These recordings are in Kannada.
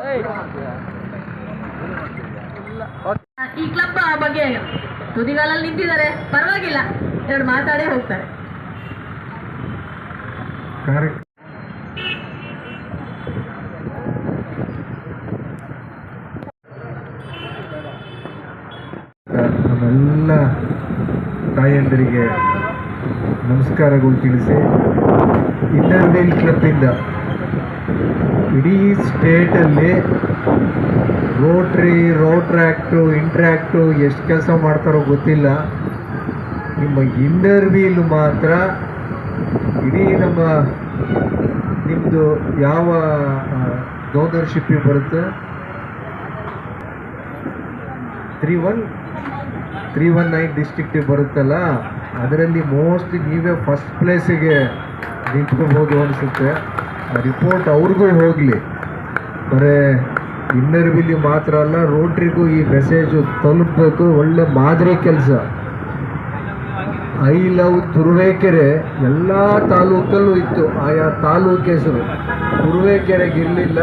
ಈ ಕ್ಲಬ್ ಬಗ್ಗೆ ತುದಿಗಾಲಲ್ಲಿ ನಿಂತಿದ್ದಾರೆ, ಪರವಾಗಿಲ್ಲ, ಎರಡು ಮಾತಾಡೇ ಹೋಗ್ತಾರೆ. ನಮ್ಮೆಲ್ಲ ತಾಯಂದರಿಗೆ ನಮಸ್ಕಾರಗಳು ತಿಳಿಸಿ, ಇನ್ನರ್ ವೀಲ್ ಕ್ಲಬ್ಬಿಂದ ಇಡೀ ಸ್ಟೇಟಲ್ಲಿ ರೋಟ್ರ್ಯಾಕ್ಟು ಇಂಟ್ರ್ಯಾಕ್ಟು ಎಷ್ಟು ಕೆಲಸ ಮಾಡ್ತಾರೋ ಗೊತ್ತಿಲ್ಲ. ನಿಮ್ಮ ಇನ್ನರ್ ವೀಲ್ ಮಾತ್ರ ಇಡೀ ನಿಮ್ಮದು ಯಾವ ಗವರ್ನರ್ಶಿಪ್ಪಿಗೆ ಬರುತ್ತೆ, 319 ಡಿಸ್ಟ್ರಿಕ್ಟಿಗೆ ಬರುತ್ತಲ್ಲ, ಅದರಲ್ಲಿ ಮೋಸ್ಟ್ಲಿ ನೀವೇ ಫಸ್ಟ್ ಪ್ಲೇಸಿಗೆ ನಿಂತ್ಕೋಬೋದು ಅನಿಸುತ್ತೆ. ಆ ರಿಪೋರ್ಟ್ ಅವ್ರಿಗೂ ಹೋಗಲಿ, ಬರೀ ಇನ್ನರ್ ವೀಲಿಗೆ ಮಾತ್ರ ಅಲ್ಲ, ರೋಟ್ರಿಗೂ ಈ ಮೆಸೇಜು ತಲುಪಬೇಕು. ಒಳ್ಳೆ ಮಾದರಿ ಕೆಲಸ. ಐ ಲವ್ ತುರುವೇಕೆರೆ ಎಲ್ಲ ತಾಲೂಕಲ್ಲೂ ಇತ್ತು, ಆಯಾ ತಾಲೂಕು ಹೆಸರು. ತುರುವೇಕೆರೆಗೆ ಇರಲಿಲ್ಲ,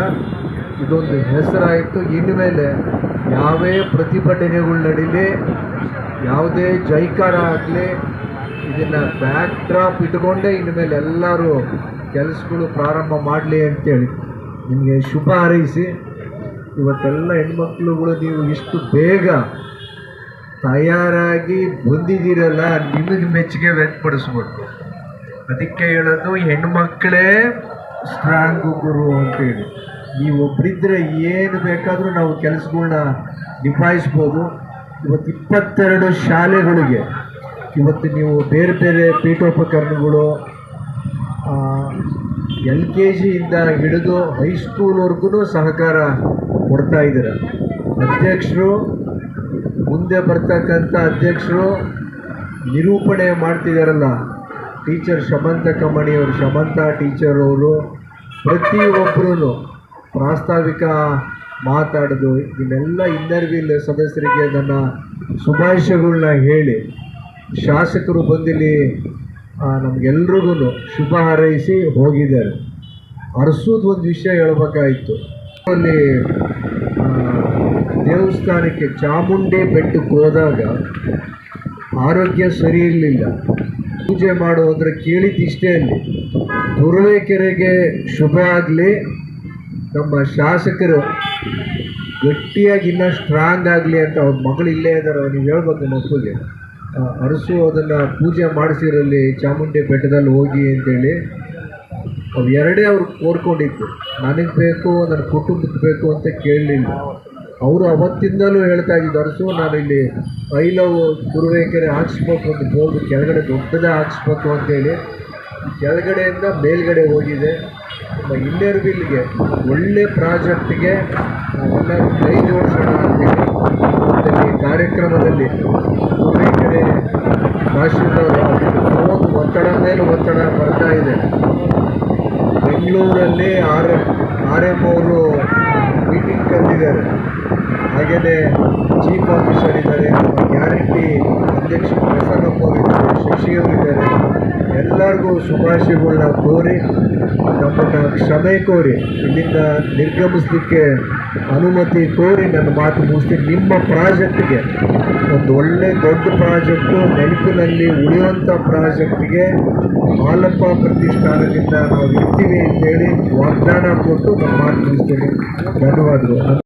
ಇದೊಂದು ಹೆಸರಾಯಿತು. ಇನ್ಮೇಲೆ ಯಾವೇ ಪ್ರತಿಭಟನೆಗಳು ನಡೀಲಿ, ಯಾವುದೇ ಜೈಕಾರ ಆಗಲಿ, ಇದನ್ನು ಬ್ಯಾಕ್ ಡ್ರಾಪ್ ಇಟ್ಕೊಂಡೇ ಇನ್ಮೇಲೆ ಎಲ್ಲರೂ ಕೆಲಸಗಳು ಪ್ರಾರಂಭ ಮಾಡಲಿ ಅಂತೇಳಿ ನಿಮಗೆ ಶುಭ ಹಾರೈಸಿ, ಇವತ್ತೆಲ್ಲ ಹೆಣ್ಮಕ್ಳುಗಳು ನೀವು ಇಷ್ಟು ಬೇಗ ತಯಾರಾಗಿ ಬಂದಿದ್ದೀರಲ್ಲ, ನಿಮಗೆ ಮೆಚ್ಚುಗೆ ವ್ಯಕ್ತಪಡಿಸ್ಬೇಕು. ಅದಕ್ಕೆ ಹೇಳೋದು, ಹೆಣ್ಮಕ್ಳೇ ಸ್ಟ್ರಾಂಗು ಗುರು ಅಂತೇಳಿ. ನೀವೊಬ್ಬರಿದ್ದರೆ ಏನು ಬೇಕಾದರೂ ನಾವು ಕೆಲಸಗಳನ್ನ ನಿಭಾಯಿಸ್ಬೋದು. ಇವತ್ತು 22 ಶಾಲೆಗಳಿಗೆ ಇವತ್ತು ನೀವು ಬೇರೆ ಬೇರೆ ಪೀಠೋಪಕರಣಗಳು LKG ಇಂದ ಹಿಡಿದು ಹೈಸ್ಕೂಲ್ವರೆಗೂ ಸಹಕಾರ ಕೊಡ್ತಾ ಇದ್ದಾರೆ. ಅಧ್ಯಕ್ಷರು, ಮುಂದೆ ಬರ್ತಕ್ಕಂಥ ಅಧ್ಯಕ್ಷರು ನಿರೂಪಣೆ ಮಾಡ್ತಿದ್ದಾರಲ್ಲ, ಟೀಚರ್ ಶಮಂತ ಮಣಿಯವರು, ಶಮಂತ ಟೀಚರ್ ಅವರು ಪ್ರತಿಯೊಬ್ಬರೂ ಪ್ರಾಸ್ತಾವಿಕ ಮಾತಾಡೋದು, ಇದನ್ನೆಲ್ಲ ಇನ್ನರ್ ವೀಲ್ ಸದಸ್ಯರಿಗೆ ನನ್ನ ಶುಭಾಶಯಗಳನ್ನ ಹೇಳಿ, ಶಾಸಕರು ಬಂದಿಲ್ಲಿ ನಮಗೆಲ್ರಿಗೂ ಶುಭ ಹಾರೈಸಿ ಹೋಗಿದ್ದಾರೆ. ಅರಸೋದು ಒಂದು ವಿಷಯ ಹೇಳ್ಬೇಕಾಯಿತು. ಅಲ್ಲಿ ದೇವಸ್ಥಾನಕ್ಕೆ ಚಾಮುಂಡಿ ಬೆಟ್ಟಕ್ಕೆ ಹೋದಾಗ ಆರೋಗ್ಯ ಸರಿ ಇರಲಿಲ್ಲ. ಪೂಜೆ ಮಾಡೋದ್ರೆ ಕೇಳಿದ್ದಿಷ್ಟೇ, ಅಲ್ಲಿ ತುರುವೇಕೆರೆಗೆ ಶುಭ ಆಗಲಿ, ನಮ್ಮ ಶಾಸಕರು ಗಟ್ಟಿಯಾಗಿ ಇನ್ನೂ ಸ್ಟ್ರಾಂಗ್ ಆಗಲಿ ಅಂತ. ಅವ್ರ ಮಗಳು ಇಲ್ಲೇ ಇದ್ದಾರೆ, ನೀವು ಹೇಳ್ಬೇಕು ಮಕ್ಕಳಿಗೆ, ಅರಸು ಅದನ್ನು ಪೂಜೆ ಮಾಡಿಸಿರಲ್ಲಿ ಚಾಮುಂಡಿ ಬೆಟ್ಟದಲ್ಲಿ ಹೋಗಿ ಅಂತೇಳಿ. ಅವು ಎರಡೇ ಅವ್ರು ಕೋರ್ಕೊಂಡಿತ್ತು, ನನಗೆ ಬೇಕು, ನನ್ನ ಕುಟುಂಬಕ್ಕೆ ಬೇಕು ಅಂತ ಕೇಳಲಿಲ್ಲ. ಅವರು ಅವತ್ತಿಂದಲೂ ಹೇಳ್ತಾ ಇದ್ದಿದ್ದು, ಅರಸು ನಾನು ಇಲ್ಲಿ ಐ ಲವ್ ತುರುವೇಕೆರೆ ಹಾಕ್ಸ್ಬೇಕು ಅಂತ ಬೋರ್ಡ್ ಕೆಳಗಡೆ ದೊಡ್ಡದೇ ಹಾಕ್ಸ್ಬೇಕು ಅಂತೇಳಿ ಕೆಳಗಡೆಯಿಂದ ಮೇಲ್ಗಡೆ ಹೋಗಿದೆ. ನಮ್ಮ ಇನ್ನರ್ ವೀಲ್ಗೆ ಒಳ್ಳೆ ಪ್ರಾಜೆಕ್ಟ್ಗೆ ನಾವೆಲ್ಲರೂ ಕೈ ಜೋಡಿಸೋಣ ಅಂತೇಳಿ ಈ ಕಾರ್ಯಕ್ರಮದಲ್ಲಿ ತುರುವೇಕೆರೆ ತಹಶೀಲ್ದಾರ್ ಒಂದು ಒತ್ತಡ ಮೇಲೆ ಒತ್ತಡ ಬರ್ತಾ ಇದೆ. ಬೆಂಗಳೂರಲ್ಲಿ RM ಅವರು ಮೀಟಿಂಗ್ ಕರೆದಿದ್ದಾರೆ, ಹಾಗೆಯೇ ಚೀಫ್ ಆಫೀಸರ್ ಇದ್ದಾರೆ, ಗ್ಯಾರಂಟಿ ಅಧ್ಯಕ್ಷ ಪ್ರಸನ್ನಪ್ಪ ಅವರಿದ್ದಾರೆ, ಶಶಿಯವರಿದ್ದಾರೆ. ಎಲ್ಲರಿಗೂ ಶುಭಾಶಯಗಳನ್ನ ಕೋರಿ, ನಮ್ಮನ್ನು ಕ್ಷಮೆ ಕೋರಿ, ಇಲ್ಲಿಂದ ನಿರ್ಗಮಿಸಲಿಕ್ಕೆ ಅನುಮತಿ ಕೋರಿ ನನ್ನ ಮಾತು ಮುಗಿಸ್ತೀನಿ. ನಿಮ್ಮ ಪ್ರಾಜೆಕ್ಟ್ಗೆ ಒಂದು ಒಳ್ಳೆ ದೊಡ್ಡ ಪ್ರಾಜೆಕ್ಟು, ನೆನಪಿನಲ್ಲಿ ಉಳಿಯುವಂಥ ಪ್ರಾಜೆಕ್ಟ್ಗೆ ಹಾಲಪ್ಪ ಪ್ರತಿಷ್ಠಾನದಿಂದ ನಾವು ಇರ್ತೀವಿ ಅಂತೇಳಿ ವಾಗ್ದಾನ ಕೊಟ್ಟು ನನ್ನ ಮಾತು ಮುಗಿಸ್ತೀನಿ. ಧನ್ಯವಾದಗಳು.